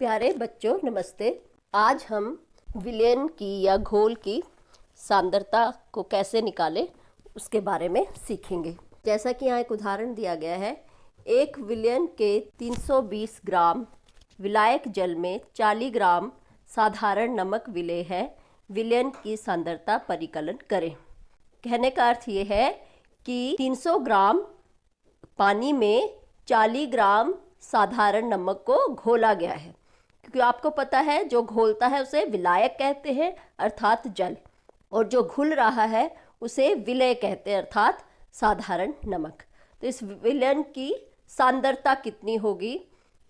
प्यारे बच्चों नमस्ते। आज हम विलयन की या घोल की सांद्रता को कैसे निकालें उसके बारे में सीखेंगे। जैसा कि यहाँ एक उदाहरण दिया गया है, एक विलयन के 320 ग्राम विलायक जल में 40 ग्राम साधारण नमक विलेय है। विलयन की सांद्रता परिकलन करें। कहने का अर्थ ये है कि 300 ग्राम पानी में 40 ग्राम साधारण नमक को घोला गया है, क्योंकि आपको पता है जो घोलता है उसे विलायक कहते हैं अर्थात जल, और जो घुल रहा है उसे विलेय कहते हैं अर्थात साधारण नमक। तो इस विलयन की सांद्रता कितनी होगी,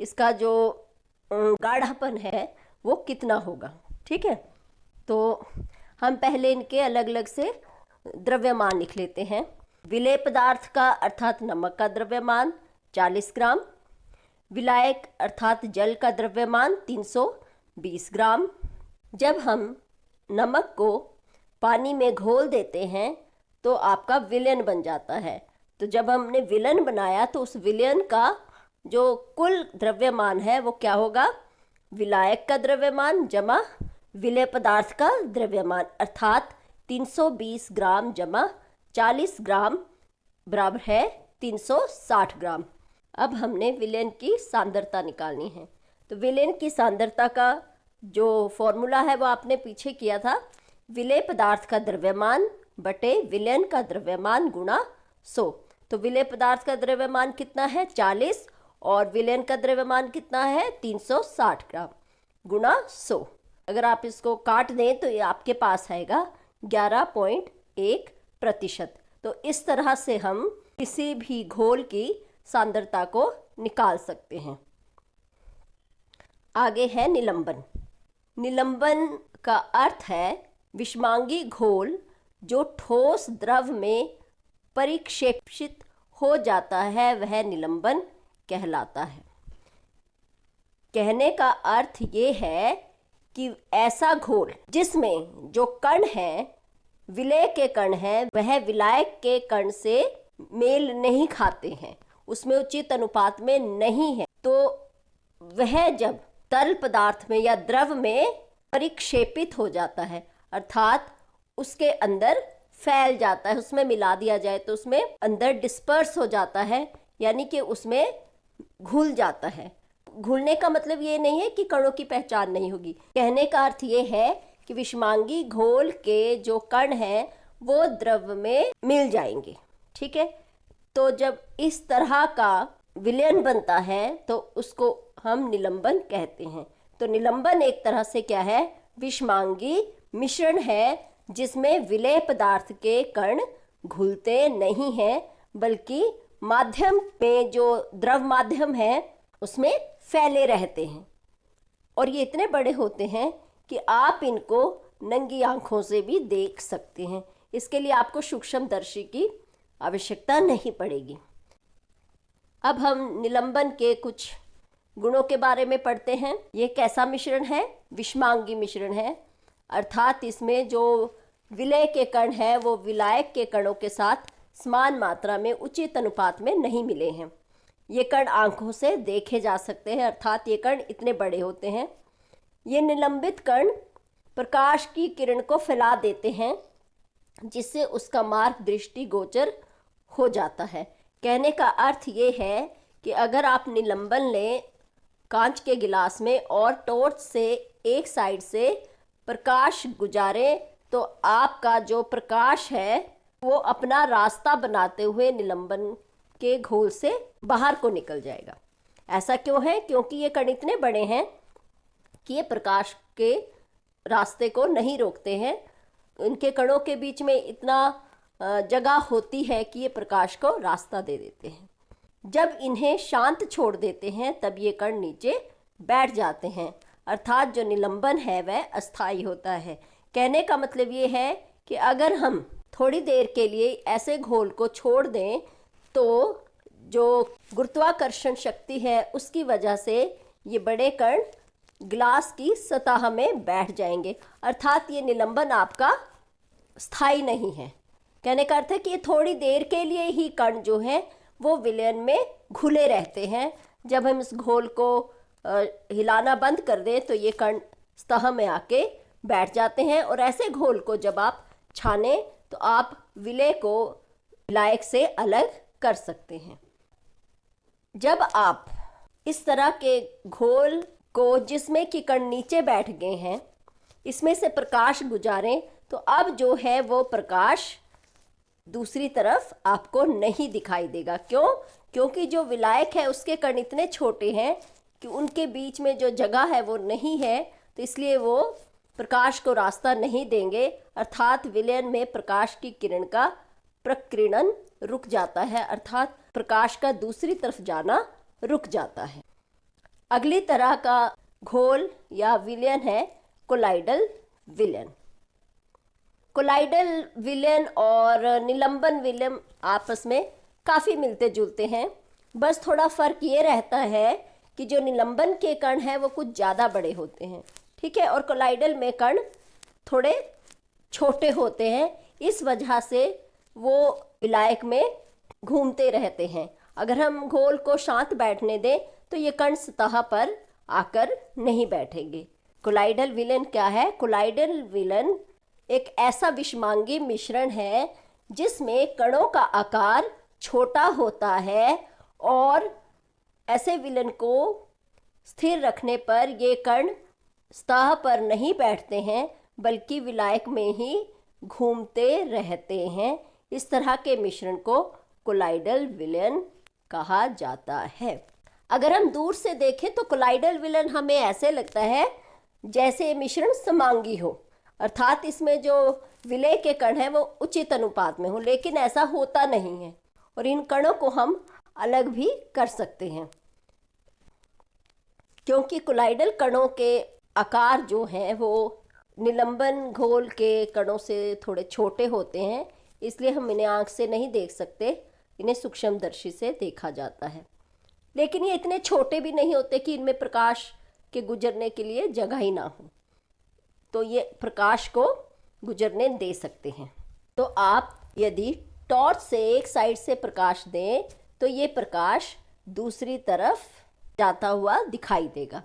इसका जो गाढ़ापन है वो कितना होगा, ठीक है। तो हम पहले इनके अलग अलग से द्रव्यमान लिख लेते हैं। विलेय पदार्थ का अर्थात नमक का द्रव्यमान 40 ग्राम, विलायक अर्थात जल का द्रव्यमान 320 ग्राम। जब हम नमक को पानी में घोल देते हैं तो आपका विलयन बन जाता है। तो जब हमने विलयन बनाया तो उस विलयन का जो कुल द्रव्यमान है वो क्या होगा, विलायक का द्रव्यमान जमा विलेय पदार्थ का द्रव्यमान अर्थात 320 ग्राम जमा 40 ग्राम बराबर है 360 ग्राम। अब हमने विलयन की सांद्रता निकालनी है। तो विलयन की सांद्रता का जो फॉर्मूला है वो आपने पीछे किया था, विलेय पदार्थ का द्रव्यमान बटे विलयन का द्रव्यमान गुणा 100। तो विलेय पदार्थ का द्रव्यमान कितना है 40 और विलयन का द्रव्यमान कितना है 360 ग्राम गुणा 100। अगर आप इसको काट दें तो ये आपके पास आएगा 11.1%। तो इस तरह से हम किसी भी घोल की सांद्रता को निकाल सकते हैं। आगे है निलंबन। निलंबन का अर्थ है विषमांगी घोल जो ठोस द्रव में परिक्षेपित हो जाता है वह निलंबन कहलाता है। कहने का अर्थ ये है कि ऐसा घोल जिसमें जो कण है विलेय के कण हैं वह विलायक के कण से मेल नहीं खाते हैं, उसमें उचित अनुपात में नहीं है, तो वह जब तरल पदार्थ में या द्रव में परिक्षेपित हो जाता है अर्थात उसके अंदर फैल जाता है, उसमें मिला दिया जाए तो उसमें अंदर डिस्पर्स हो जाता है, यानी कि उसमें घुल जाता है। घुलने का मतलब ये नहीं है कि कणों की पहचान नहीं होगी। कहने का अर्थ ये है कि विषमांगी घोल के जो कण हैं वो द्रव में मिल जाएंगे, ठीक है। तो जब इस तरह का विलयन बनता है तो उसको हम निलंबन कहते हैं। तो निलंबन एक तरह से क्या है, विषमांगी मिश्रण है जिसमें विलेय पदार्थ के कण घुलते नहीं हैं बल्कि माध्यम में जो द्रव माध्यम है उसमें फैले रहते हैं, और ये इतने बड़े होते हैं कि आप इनको नंगी आंखों से भी देख सकते हैं। इसके लिए आपको सूक्ष्मदर्शी की आवश्यकता नहीं पड़ेगी। अब हम निलंबन के कुछ गुणों के बारे में पढ़ते हैं। ये कैसा मिश्रण है, विषमांगी मिश्रण है, अर्थात इसमें जो विलेय के कण हैं वो विलायक के कणों के साथ समान मात्रा में उचित अनुपात में नहीं मिले हैं। ये कण आंखों से देखे जा सकते हैं, अर्थात ये कण इतने बड़े होते हैं। ये निलंबित कण प्रकाश की किरण को फैला देते हैं जिससे उसका मार्ग दृष्टिगोचर हो जाता है। कहने का अर्थ ये है कि अगर आप निलंबन लें कांच के गिलास में और टॉर्च से एक साइड से प्रकाश गुजारें तो आपका जो प्रकाश है वो अपना रास्ता बनाते हुए निलंबन के घोल से बाहर को निकल जाएगा। ऐसा क्यों है, क्योंकि ये कण इतने बड़े हैं कि ये प्रकाश के रास्ते को नहीं रोकते हैं। इनके कणों के बीच में इतना जगह होती है कि ये प्रकाश को रास्ता दे देते हैं। जब इन्हें शांत छोड़ देते हैं तब ये कण नीचे बैठ जाते हैं, अर्थात जो निलंबन है वह अस्थायी होता है। कहने का मतलब ये है कि अगर हम थोड़ी देर के लिए ऐसे घोल को छोड़ दें तो जो गुरुत्वाकर्षण शक्ति है उसकी वजह से ये बड़े कण गिलास की सतह में बैठ जाएंगे, अर्थात ये निलंबन आपका स्थायी नहीं है। कहने का अर्थ है कि ये थोड़ी देर के लिए ही कण जो हैं वो विलयन में घुले रहते हैं। जब हम इस घोल को हिलाना बंद कर दें तो ये कण सतह में आके बैठ जाते हैं। और ऐसे घोल को जब आप छाने तो आप विलेय को विलायक से अलग कर सकते हैं। जब आप इस तरह के घोल को, जिसमें कि कण नीचे बैठ गए हैं, इसमें से प्रकाश गुजारें तो अब जो है वो प्रकाश दूसरी तरफ आपको नहीं दिखाई देगा। क्यों? क्योंकि जो विलायक है उसके कण इतने छोटे हैं कि उनके बीच में जो जगह है वो नहीं है, तो इसलिए वो प्रकाश को रास्ता नहीं देंगे, अर्थात विलयन में प्रकाश की किरण का प्रकीर्णन रुक जाता है, अर्थात प्रकाश का दूसरी तरफ जाना रुक जाता है। अगली तरह का घोल या विलयन है कोलाइडल विलयन। कोलाइडल विलयन और निलंबन विलयन आपस में काफ़ी मिलते जुलते हैं, बस थोड़ा फर्क ये रहता है कि जो निलंबन के कण हैं वो कुछ ज़्यादा बड़े होते हैं, ठीक है, और कोलाइडल में कण थोड़े छोटे होते हैं। इस वजह से वो विलायक में घूमते रहते हैं। अगर हम घोल को शांत बैठने दें तो ये कण सतह पर आकर नहीं बैठेंगे। कोलाइडल विलयन क्या है? कोलाइडल विलयन एक ऐसा विषमांगी मिश्रण है जिसमें कणों का आकार छोटा होता है और ऐसे विलयन को स्थिर रखने पर ये कण सतह पर नहीं बैठते हैं बल्कि विलायक में ही घूमते रहते हैं। इस तरह के मिश्रण को कोलाइडल विलयन कहा जाता है। अगर हम दूर से देखें तो कोलाइडल विलयन हमें ऐसे लगता है जैसे मिश्रण समांगी हो, अर्थात इसमें जो विलेय के कण हैं वो उचित अनुपात में हो, लेकिन ऐसा होता नहीं है और इन कणों को हम अलग भी कर सकते हैं। क्योंकि कोलाइडल कणों के आकार जो हैं वो निलंबन घोल के कणों से थोड़े छोटे होते हैं, इसलिए हम इन्हें आँख से नहीं देख सकते, इन्हें सूक्ष्मदर्शी से देखा जाता है। लेकिन ये इतने छोटे भी नहीं होते कि इनमें प्रकाश के गुजरने के लिए जगह ही ना हो, तो ये प्रकाश को गुजरने दे सकते हैं। तो आप यदि टॉर्च से एक साइड से प्रकाश दें तो ये प्रकाश दूसरी तरफ जाता हुआ दिखाई देगा।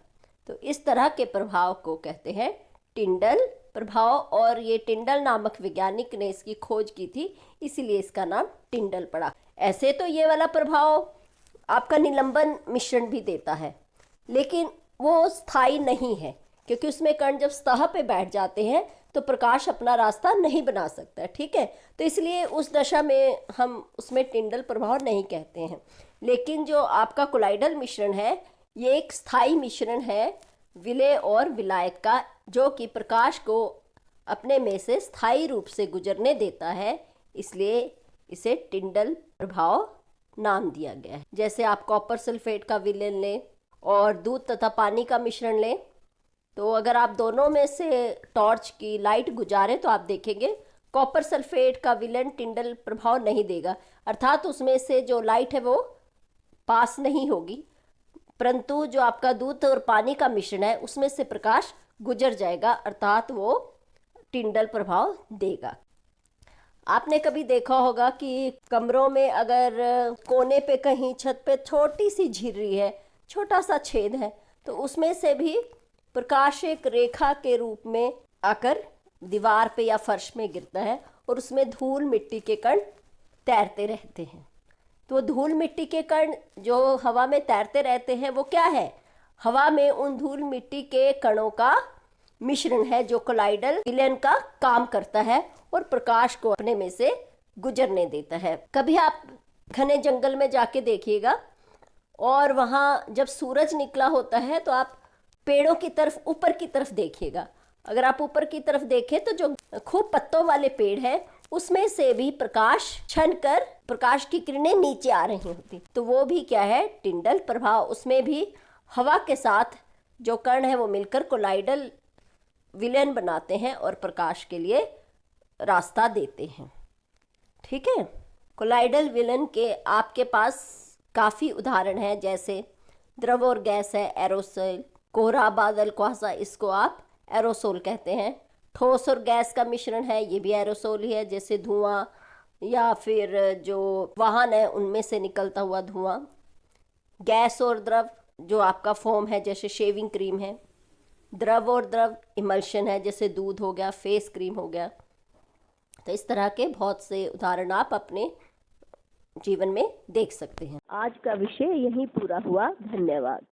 तो इस तरह के प्रभाव को कहते हैं टिंडल प्रभाव, और ये टिंडल नामक वैज्ञानिक ने इसकी खोज की थी, इसीलिए इसका नाम टिंडल पड़ा। ऐसे तो ये वाला प्रभाव आपका निलंबन मिश्रण भी देता है, लेकिन वो स्थायी नहीं है, क्योंकि उसमें कण जब सतह पे बैठ जाते हैं तो प्रकाश अपना रास्ता नहीं बना सकता है, ठीक है, तो इसलिए उस दशा में हम उसमें टिंडल प्रभाव नहीं कहते हैं। लेकिन जो आपका कोलाइडल मिश्रण है ये एक स्थायी मिश्रण है विलेय और विलायक का, जो कि प्रकाश को अपने में से स्थायी रूप से गुजरने देता है, इसलिए इसे टिंडल प्रभाव नाम दिया गया है। जैसे आप कॉपर सल्फेट का विलयन लें और दूध तथा पानी का मिश्रण लें, तो अगर आप दोनों में से टॉर्च की लाइट गुजारें तो आप देखेंगे कॉपर सल्फेट का विलयन टिंडल प्रभाव नहीं देगा, अर्थात उसमें से जो लाइट है वो पास नहीं होगी, परंतु जो आपका दूध और पानी का मिश्रण है उसमें से प्रकाश गुजर जाएगा, अर्थात वो टिंडल प्रभाव देगा। आपने कभी देखा होगा कि कमरों में अगर कोने पे कहीं छत पे छोटी सी झिर्री है, छोटा सा छेद है, तो उसमें से भी प्रकाश एक रेखा के रूप में आकर दीवार पे या फर्श में गिरता है और उसमें धूल मिट्टी के कण तैरते रहते हैं। तो धूल मिट्टी के कण जो हवा में तैरते रहते हैं वो क्या है? हवा में उन धूल मिट्टी के कणों का मिश्रण है जो कोलाइडल विलयन का काम करता है और प्रकाश को अपने में से गुजरने देता है। कभी आप घने जंगल में जाके देखिएगा और वहाँ जब सूरज निकला होता है तो आप पेड़ों की तरफ, ऊपर की तरफ देखिएगा। अगर आप ऊपर की तरफ देखें तो जो खूब पत्तों वाले पेड़ हैं उसमें से भी प्रकाश छन कर प्रकाश की किरणें नीचे आ रही होती, तो वो भी क्या है? टिंडल प्रभाव। उसमें भी हवा के साथ जो कण है वो मिलकर कोलाइडल विलयन बनाते हैं और प्रकाश के लिए रास्ता देते हैं, ठीक है। कोलाइडल विलयन के आपके पास काफ़ी उदाहरण हैं, जैसे द्रव और गैस है एरोसोल, कोहरा बादल कुहासा, इसको आप एरोसोल कहते हैं। ठोस और गैस का मिश्रण है, ये भी एरोसोल ही है, जैसे धुआं या फिर जो वाहन है उनमें से निकलता हुआ धुआं। गैस और द्रव जो आपका फोम है, जैसे शेविंग क्रीम है, द्रव और द्रव इमल्शन है, जैसे दूध हो गया, फेस क्रीम हो गया। तो इस तरह के बहुत से उदाहरण आप अपने जीवन में देख सकते हैं। आज का विषय यहीं पूरा हुआ। धन्यवाद।